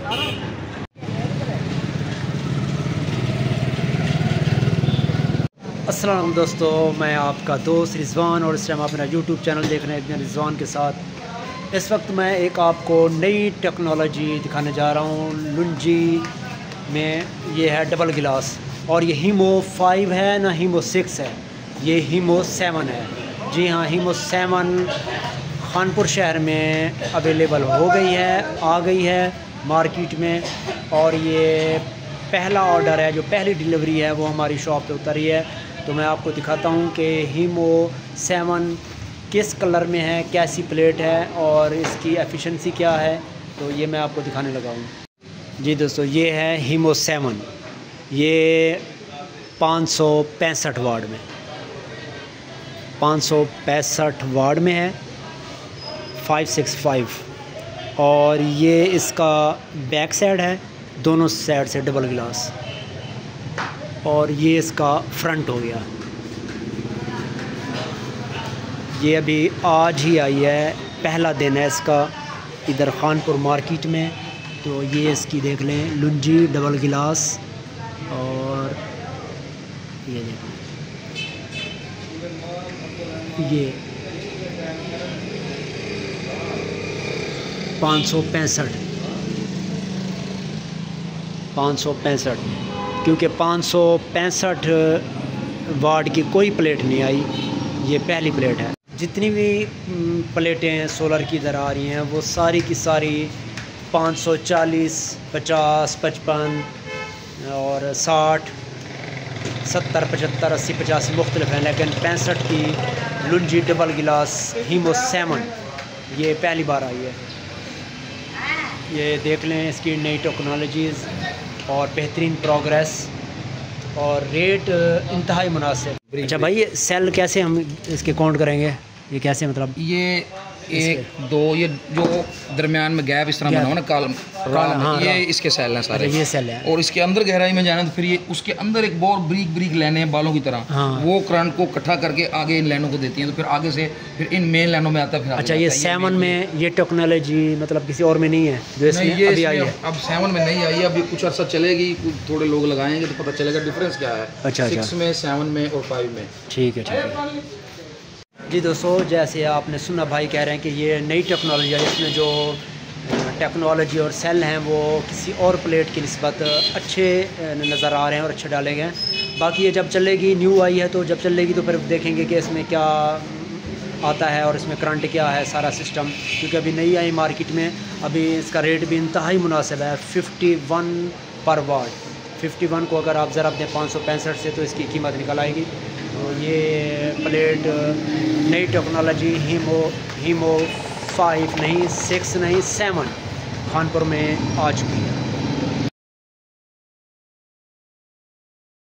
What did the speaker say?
अस्सलाम वालेकुम दोस्तों, मैं आपका दोस्त रिजवान और इस टाइम आप मेरा यूट्यूब चैनल देख रहे हैं रिजवान के साथ। इस वक्त मैं एक आपको नई टेक्नोलॉजी दिखाने जा रहा हूँ। लुंजी में ये है डबल गिलास, और ये हीमो 5 है ना हीमो 6 है, ये हीमो 7 है। जी हाँ, हीमो 7 खानपुर शहर में अवेलेबल हो गई है, आ गई है मार्केट में। और ये पहला ऑर्डर है, जो पहली डिलीवरी है वो हमारी शॉप पे उतरी है। तो मैं आपको दिखाता हूँ कि हीमो 7 किस कलर में है, कैसी प्लेट है और इसकी एफिशिएंसी क्या है, तो ये मैं आपको दिखाने लगा हूँ। जी दोस्तों, ये है हीमो 7, ये 565 वाट में 565 वाट में है, 565। और ये इसका बैक साइड है, दोनों साइड से डबल गिलास। और ये इसका फ्रंट हो गया। ये अभी आज ही आई है, पहला दिन है इसका इधर खानपुर मार्केट में। तो ये इसकी देख लें, लुंजी डबल गिलास। और ये देख लें, ये 565, क्योंकि 565 वाट की कोई प्लेट नहीं आई, ये पहली प्लेट है। जितनी भी प्लेटें सोलर की इधर आ रही हैं वो सारी की सारी 540, 50, 55 और 60, 70, 75, 80, 85 मुख्तलिफ हैं, लेकिन 65 की लुंजी डबल गिलास हीमो 7 ये पहली बार आई है। ये देख लें, इसकी नई टेक्नोलॉजीज़ और बेहतरीन प्रोग्रेस और रेट इंतहाई मुनासिब। अच्छा भाई, ये सेल कैसे हम इसके काउंट करेंगे? ये कैसे, मतलब ये 1, 2, ये जो दरमियान में गैप इस तरह बना हुआ ना कॉलम, हाँ, ये इसके सेल हैं सारे। ये सेल है। और इसके अंदर गहराई में जाना तो फिर ये उसके अंदर एक बहुत ब्रीक लाइनें हैं बालों की तरह, हाँ। वो करंट को इकट्ठा करके आगे इन लाइनों को देती हैं, तो फिर आगे से फिर इन मेन लाइनों में आता है। फिर अच्छा, ये 7 में ये टेक्नोलॉजी मतलब किसी और में नहीं है जो इसमें अभी आई है? अब 7 में नहीं आई है, अभी कुछ अर्सा चलेगी, कुछ थोड़े लोग लगाएंगे तो पता चलेगा डिफरेंस क्या है। अच्छा, 6 में, 7 में और 5 में। ठीक है, ठीक है। जी दोस्तों, जैसे आपने सुना, भाई कह रहे हैं कि ये नई टेक्नोलॉजी है, इसमें जो टेक्नोलॉजी और सेल हैं वो किसी और प्लेट की निस्बत अच्छे नज़र आ रहे हैं और अच्छे डाले गए हैं। बाकी ये जब चलेगी, न्यू आई है, तो जब चलेगी तो फिर देखेंगे कि इसमें क्या आता है और इसमें करंट क्या है, सारा सिस्टम। क्योंकि अभी नई आई मार्केट में, अभी इसका रेट भी इंतहाई मुनासिब है, 51 पर वाट। 51 को अगर आप ज़रा दें 565 से, तो इसकी कीमत निकल आएगी। तो ये प्लेट नई टेक्नोलॉजी हीमो 5 नहीं, 6 नहीं, 7 खानपुर में आ चुकी है।